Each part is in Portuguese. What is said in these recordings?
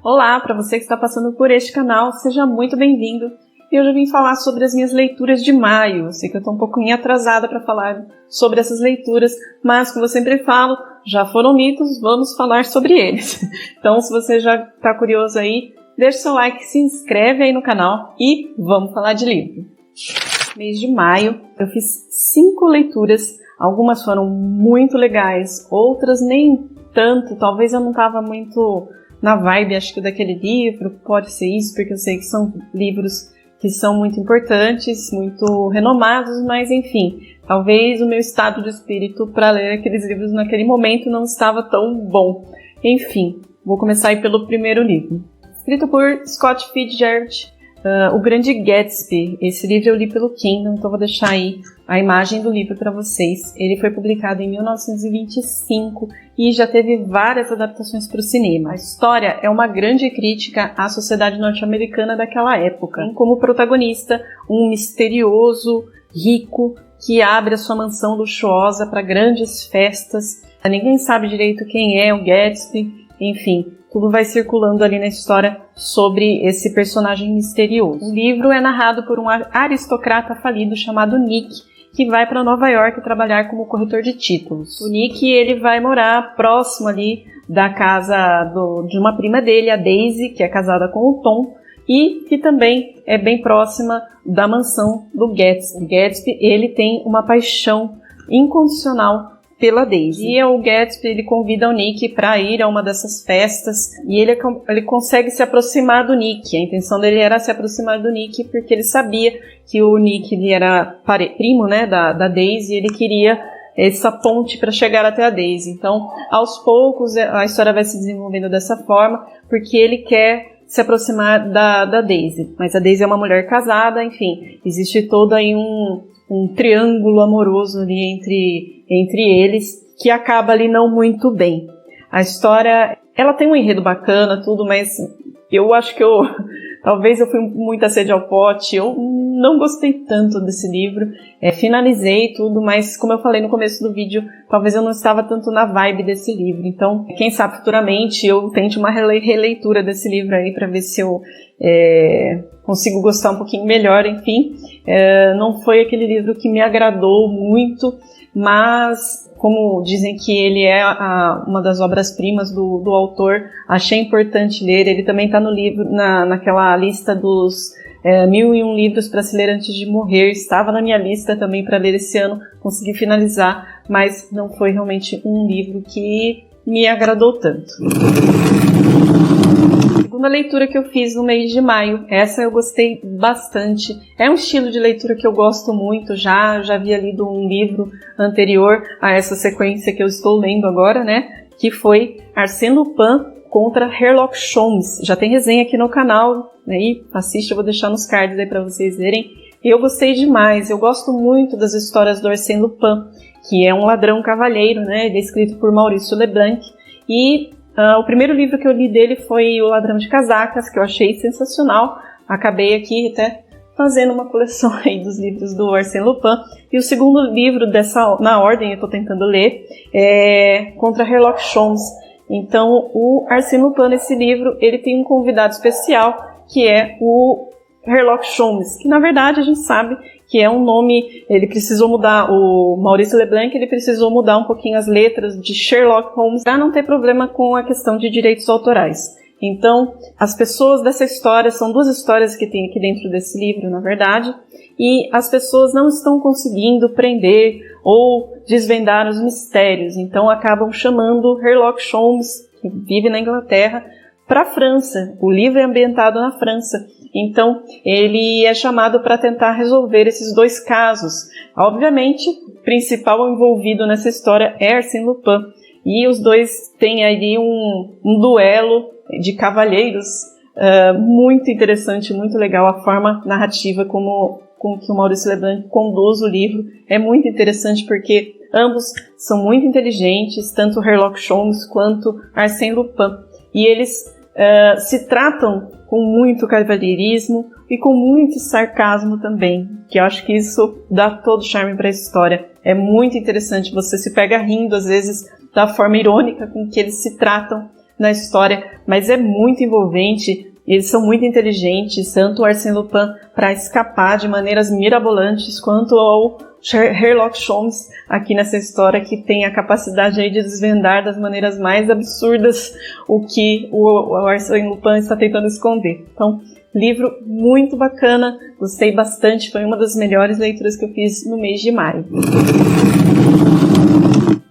Olá, para você que está passando por este canal, seja muito bem-vindo. E hoje eu vim falar sobre as minhas leituras de maio. Eu sei que eu estou um pouquinho atrasada para falar sobre essas leituras, mas como eu sempre falo, já foram lidos, vamos falar sobre eles. Então, se você já está curioso aí, deixa seu like, se inscreve aí no canal e vamos falar de livro. Mês de maio, eu fiz 5 leituras. Algumas foram muito legais, outras nem tanto. Talvez eu não estava muito na vibe, acho que daquele livro, pode ser isso, porque eu sei que são livros que são muito importantes, muito renomados, mas enfim, talvez o meu estado de espírito para ler aqueles livros naquele momento não estava tão bom. Enfim, vou começar aí pelo primeiro livro. Escrito por Scott Fitzgerald, O Grande Gatsby. Esse livro eu li pelo Kindle, então vou deixar aí a imagem do livro para vocês. Ele foi publicado em 1925 e já teve várias adaptações para o cinema. A história é uma grande crítica à sociedade norte-americana daquela época. Tem como protagonista um misterioso rico que abre a sua mansão luxuosa para grandes festas. Ninguém sabe direito quem é o Gatsby, enfim, tudo vai circulando ali na história sobre esse personagem misterioso. O livro é narrado por um aristocrata falido chamado Nick, que vai para Nova York trabalhar como corretor de títulos. O Nick, ele vai morar próximo ali da casa de uma prima dele, a Daisy, que é casada com o Tom, e que também é bem próxima da mansão do Gatsby. O Gatsby, ele tem uma paixão incondicional pela Daisy. E o Gatsby, ele convida o Nick para ir a uma dessas festas e ele consegue se aproximar do Nick. A intenção dele era se aproximar do Nick porque ele sabia que o Nick ele era primo, né, da Daisy, e ele queria essa ponte para chegar até a Daisy. Então, aos poucos, a história vai se desenvolvendo dessa forma porque ele quer se aproximar da Daisy. Mas a Daisy é uma mulher casada, enfim, existe todo aí um triângulo amoroso ali entre eles, que acaba ali não muito bem. A história, ela tem um enredo bacana, tudo, mas eu acho que talvez eu fui muita sede ao pote, eu não gostei tanto desse livro. Finalizei tudo, mas como eu falei no começo do vídeo, talvez eu não estava tanto na vibe desse livro. Então, quem sabe futuramente eu tente uma releitura desse livro aí para ver se eu consigo gostar um pouquinho melhor. Enfim, não foi aquele livro que me agradou muito, mas como dizem que ele é uma das obras-primas do autor, achei importante ler. Ele também está no livro, naquela lista dos 1001 livros para se ler antes de morrer. Estava na minha lista também para ler esse ano, consegui finalizar, mas não foi realmente um livro que me agradou tanto. Segunda leitura que eu fiz no mês de maio, essa eu gostei bastante. É um estilo de leitura que eu gosto muito, já havia lido um livro anterior a essa sequência que eu estou lendo agora, né? Que foi Arsène Lupin contra Sherlock Holmes. Já tem resenha aqui no canal, né? E assiste, eu vou deixar nos cards aí para vocês verem. Eu gostei demais, eu gosto muito das histórias do Arsène Lupin, que é um ladrão cavalheiro, né? Ele é escrito por Maurice Leblanc. E o primeiro livro que eu li dele foi O Ladrão de Casacas, que eu achei sensacional. Acabei aqui até fazendo uma coleção aí dos livros do Arsène Lupin. E o segundo livro na ordem, eu estou tentando ler, é Contra Sherlock Holmes. Então, o Arsène Lupin, nesse livro, ele tem um convidado especial, que é o Sherlock Holmes, que na verdade a gente sabe que é um nome, ele precisou mudar, o Maurice Leblanc, ele precisou mudar um pouquinho as letras de Sherlock Holmes para não ter problema com a questão de direitos autorais. Então, as pessoas dessa história, são 2 histórias que tem aqui dentro desse livro, na verdade, e as pessoas não estão conseguindo prender ou desvendar os mistérios, então acabam chamando Sherlock Holmes, que vive na Inglaterra, para a França. O livro é ambientado na França. Então, ele é chamado para tentar resolver esses 2 casos. Obviamente, o principal envolvido nessa história é Arsène Lupin. E os 2 têm ali um duelo de cavalheiros muito interessante, muito legal. A forma narrativa com que o Maurice Leblanc conduz o livro é muito interessante porque ambos são muito inteligentes, tanto Sherlock Holmes quanto Arsène Lupin. E eles se tratam com muito cavalheirismo e com muito sarcasmo também, que eu acho que isso dá todo o charme para a história. É muito interessante, você se pega rindo às vezes da forma irônica com que eles se tratam na história, mas é muito envolvente. Eles são muito inteligentes, tanto o Arsène Lupin para escapar de maneiras mirabolantes, quanto ao Sherlock Holmes aqui nessa história, que tem a capacidade aí de desvendar das maneiras mais absurdas o que o Arsène Lupin está tentando esconder. Então, livro muito bacana, gostei bastante, foi uma das melhores leituras que eu fiz no mês de maio.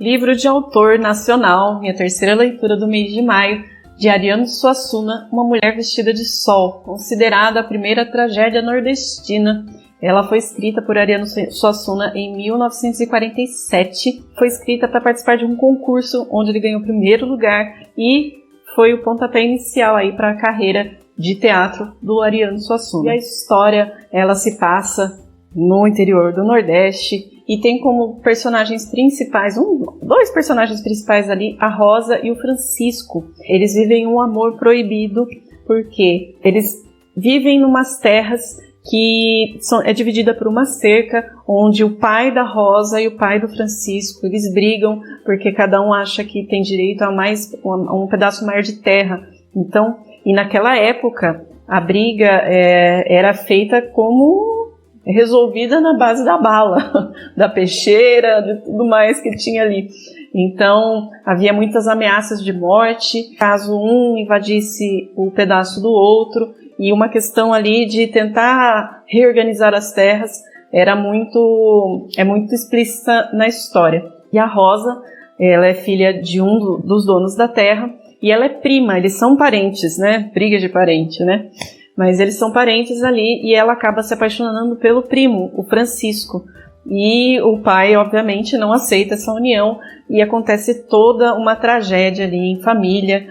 Livro de autor nacional, minha terceira leitura do mês de maio, de Ariano Suassuna, Uma Mulher Vestida de Sol, considerada a primeira tragédia nordestina. Ela foi escrita por Ariano Suassuna em 1947, foi escrita para participar de um concurso onde ele ganhou o primeiro lugar e foi o pontapé inicial aí para a carreira de teatro do Ariano Suassuna. E a história, ela se passa no interior do Nordeste e tem como personagens principais, dois personagens principais ali, a Rosa e o Francisco. Eles vivem um amor proibido porque eles vivem numas terras que é dividida por uma cerca, onde o pai da Rosa e o pai do Francisco, eles brigam porque cada um acha que tem direito a um pedaço maior de terra. Então, e naquela época, a briga era feita como resolvida na base da bala, da peixeira, de tudo mais que tinha ali. Então, havia muitas ameaças de morte, caso um invadisse o pedaço do outro, e uma questão ali de tentar reorganizar as terras é muito explícita na história. E a Rosa, ela é filha de um dos donos da terra, e ela é prima, eles são parentes, né? Briga de parente, né? Mas eles são parentes ali e ela acaba se apaixonando pelo primo, o Francisco. E o pai, obviamente, não aceita essa união e acontece toda uma tragédia ali em família.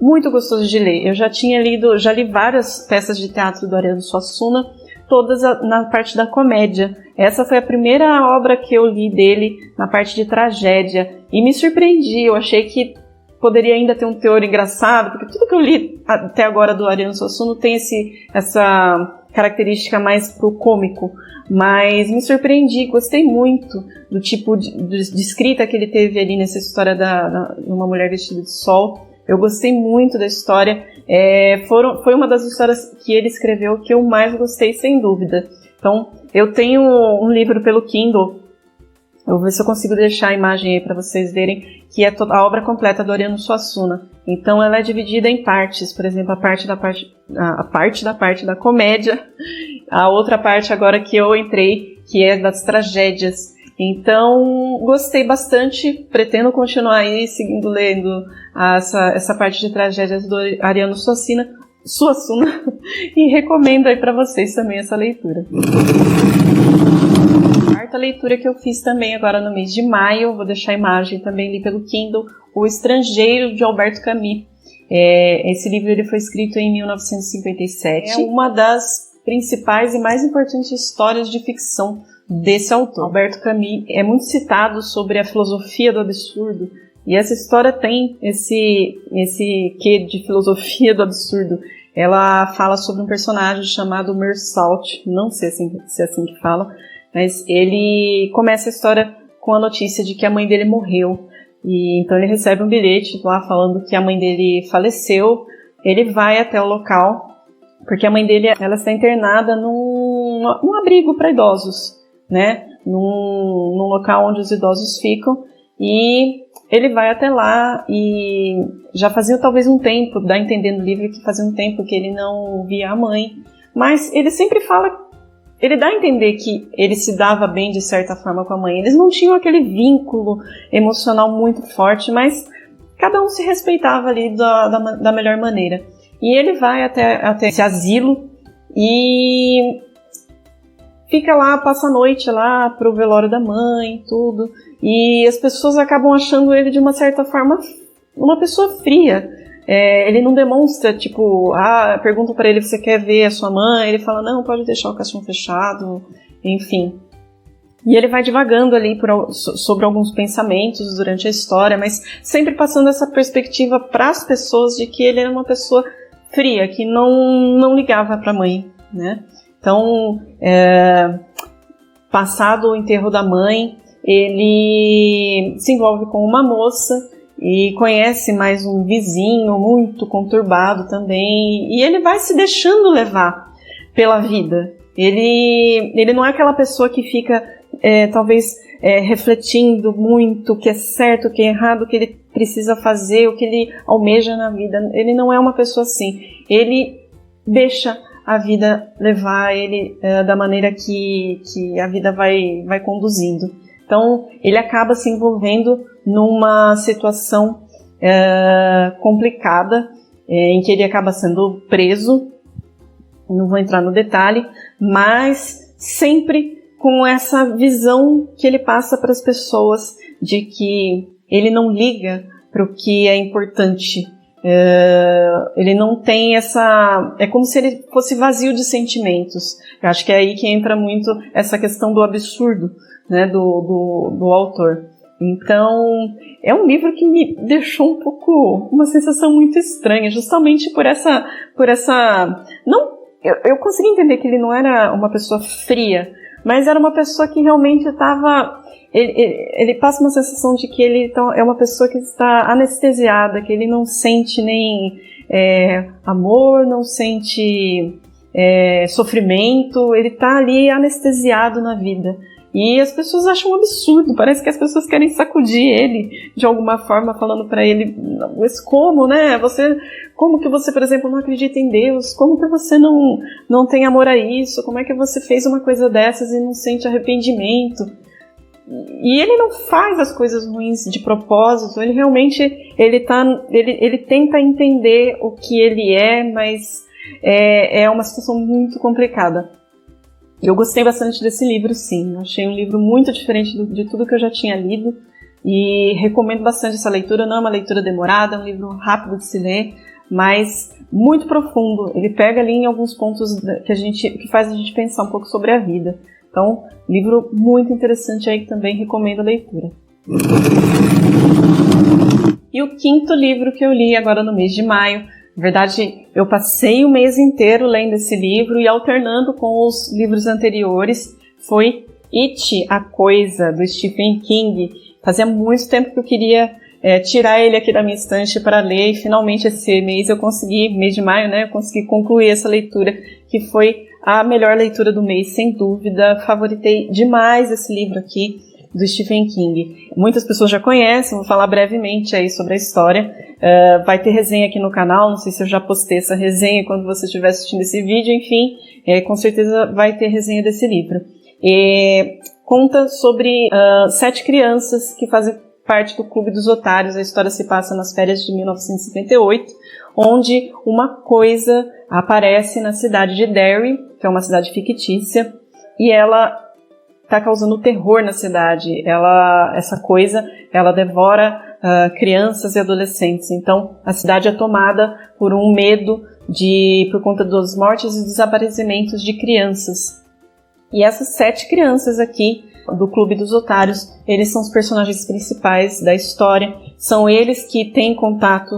Muito gostoso de ler. Eu já li várias peças de teatro do Ariano Suassuna, todas na parte da comédia. Essa foi a primeira obra que eu li dele na parte de tragédia e me surpreendi. Eu achei que poderia ainda ter um teor engraçado, porque tudo que eu li até agora do Ariano Suassuna tem essa característica mais pro cômico, mas me surpreendi, gostei muito do tipo de escrita que ele teve ali nessa história de uma mulher vestida de sol. Eu gostei muito da história, foi uma das histórias que ele escreveu que eu mais gostei, sem dúvida. Então, eu tenho um livro pelo Kindle, eu vou ver se eu consigo deixar a imagem aí para vocês verem, que é a obra completa do Ariano Suassuna. Então ela é dividida em partes, por exemplo, a parte da comédia, a outra parte agora que eu entrei, que é das tragédias. Então gostei bastante, pretendo continuar aí seguindo lendo essa parte de tragédias do Ariano Suassuna e recomendo aí para vocês também essa leitura. Quarta leitura que eu fiz também agora no mês de maio, vou deixar a imagem, também li pelo Kindle, O Estrangeiro, de Albert Camus. Esse livro ele foi escrito em 1957. É uma das principais e mais importantes histórias de ficção desse autor. Albert Camus é muito citado sobre a filosofia do absurdo, e essa história tem esse quê de filosofia do absurdo. Ela fala sobre um personagem chamado Meursault, não sei se é assim que fala, mas ele começa a história com a notícia de que a mãe dele morreu. E então ele recebe um bilhete lá falando que a mãe dele faleceu. Ele vai até o local, porque a mãe dele ela está internada num abrigo para idosos, né? Num local onde os idosos ficam. E ele vai até lá e já fazia talvez um tempo, dá a entender no livro que fazia um tempo que ele não via a mãe. Mas ele sempre fala... Ele dá a entender que ele se dava bem de certa forma com a mãe. Eles não tinham aquele vínculo emocional muito forte, mas cada um se respeitava ali da melhor maneira. E ele vai até esse asilo e fica lá, passa a noite lá pro velório da mãe, tudo. E as pessoas acabam achando ele de uma certa forma uma pessoa fria. Ele não demonstra, perguntam para ele, você quer ver a sua mãe? Ele fala, não, pode deixar o caixão fechado, enfim. E ele vai divagando ali sobre alguns pensamentos durante a história, mas sempre passando essa perspectiva para as pessoas de que ele era uma pessoa fria, que não ligava para a mãe, né? Então, passado o enterro da mãe, ele se envolve com uma moça e conhece mais um vizinho muito conturbado também, e ele vai se deixando levar pela vida. Ele não é aquela pessoa que fica, talvez, refletindo muito o que é certo, o que é errado, o que ele precisa fazer, o que ele almeja na vida. Ele não é uma pessoa assim. Ele deixa a vida levar ele da maneira que a vida vai conduzindo. Então, ele acaba se envolvendo numa situação complicada, em que ele acaba sendo preso. Não vou entrar no detalhe, mas sempre com essa visão que ele passa para as pessoas de que ele não liga para o que é importante. Ele não tem essa... É como se ele fosse vazio de sentimentos. Eu acho que é aí que entra muito essa questão do absurdo, né, do autor. Então, é um livro que me deixou um pouco... uma sensação muito estranha, justamente por essa... Não, eu consegui entender que ele não era uma pessoa fria, mas era uma pessoa que realmente estava... Ele passa uma sensação de que ele é uma pessoa que está anestesiada, que ele não sente nem amor, não sente sofrimento, ele está ali anestesiado na vida. E as pessoas acham um absurdo, parece que as pessoas querem sacudir ele de alguma forma, falando para ele, mas como, né? Como que você, por exemplo, não acredita em Deus? Como que você não tem amor a isso? Como é que você fez uma coisa dessas e não sente arrependimento? E ele não faz as coisas ruins de propósito, ele realmente ele tenta entender o que ele é, mas é uma situação muito complicada. Eu gostei bastante desse livro, sim. Eu achei um livro muito diferente de tudo que eu já tinha lido e recomendo bastante essa leitura. Não é uma leitura demorada, é um livro rápido de se ler, mas muito profundo. Ele pega ali em alguns pontos que faz a gente pensar um pouco sobre a vida. Então, livro muito interessante aí que também recomendo a leitura. E o quinto livro que eu li agora no mês de maio, na verdade, eu passei o mês inteiro lendo esse livro e alternando com os livros anteriores, foi It, a Coisa, do Stephen King. Fazia muito tempo que eu queria tirar ele aqui da minha estante para ler e finalmente esse mês eu consegui, mês de maio, né, eu consegui concluir essa leitura, que foi a melhor leitura do mês, sem dúvida. Favoritei demais esse livro aqui do Stephen King. Muitas pessoas já conhecem, vou falar brevemente aí sobre a história. Vai ter resenha aqui no canal, não sei se eu já postei essa resenha quando você estiver assistindo esse vídeo, enfim, com certeza vai ter resenha desse livro. Conta sobre 7 crianças que fazem parte do Clube dos Otários. A história se passa nas férias de 1958, onde uma coisa aparece na cidade de Derry, que é uma cidade fictícia, e ela está causando terror na cidade. Essa coisa, ela devora crianças e adolescentes. Então, a cidade é tomada por um medo por conta das mortes e desaparecimentos de crianças. E essas 7 crianças aqui do Clube dos Otários, eles são os personagens principais da história. São eles que têm contato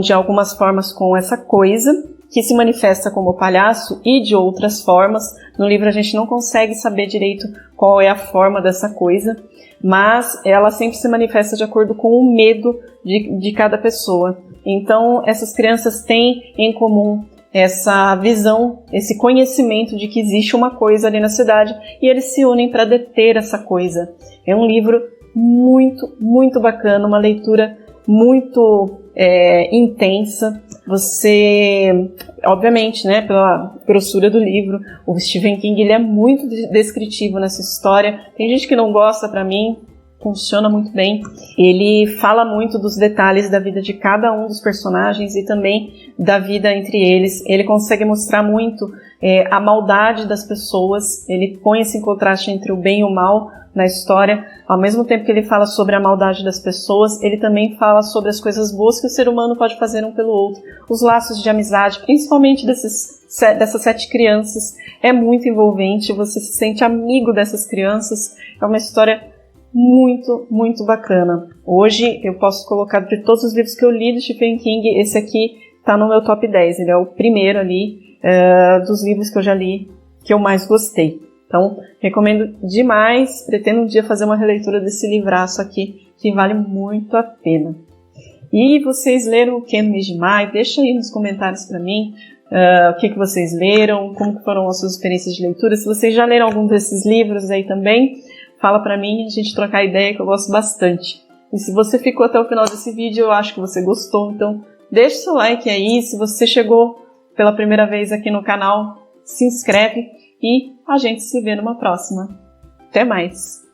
de algumas formas com essa coisa, que se manifesta como palhaço e de outras formas. No livro a gente não consegue saber direito qual é a forma dessa coisa, mas ela sempre se manifesta de acordo com o medo de cada pessoa. Então essas crianças têm em comum essa visão, esse conhecimento de que existe uma coisa ali na cidade e eles se unem para deter essa coisa. É um livro muito, muito bacana, uma leitura muito intensa. Você, obviamente, né, pela grossura do livro, o Stephen King ele é muito descritivo nessa história. Tem gente que não gosta, para mim funciona muito bem. Ele fala muito dos detalhes da vida de cada um dos personagens e também da vida entre eles. Ele consegue mostrar muito a maldade das pessoas. Ele põe esse contraste entre o bem e o mal na história. Ao mesmo tempo que ele fala sobre a maldade das pessoas, ele também fala sobre as coisas boas que o ser humano pode fazer um pelo outro. Os laços de amizade, principalmente dessas 7 crianças, é muito envolvente. Você se sente amigo dessas crianças. É uma história muito, muito bacana. Hoje eu posso colocar, de todos os livros que eu li do Stephen King, esse aqui está no meu top 10. Ele é o primeiro ali dos livros que eu já li que eu mais gostei. Então, recomendo demais. Pretendo um dia fazer uma releitura desse livraço aqui, que vale muito a pena. E vocês leram o que no mês de maio? Deixa aí nos comentários para mim o que vocês leram, como foram as suas experiências de leitura. Se vocês já leram algum desses livros aí também, fala para mim, a gente trocar ideia, que eu gosto bastante. E se você ficou até o final desse vídeo, eu acho que você gostou, então deixa o seu like aí. Se você chegou pela primeira vez aqui no canal, se inscreve e a gente se vê numa próxima. Até mais!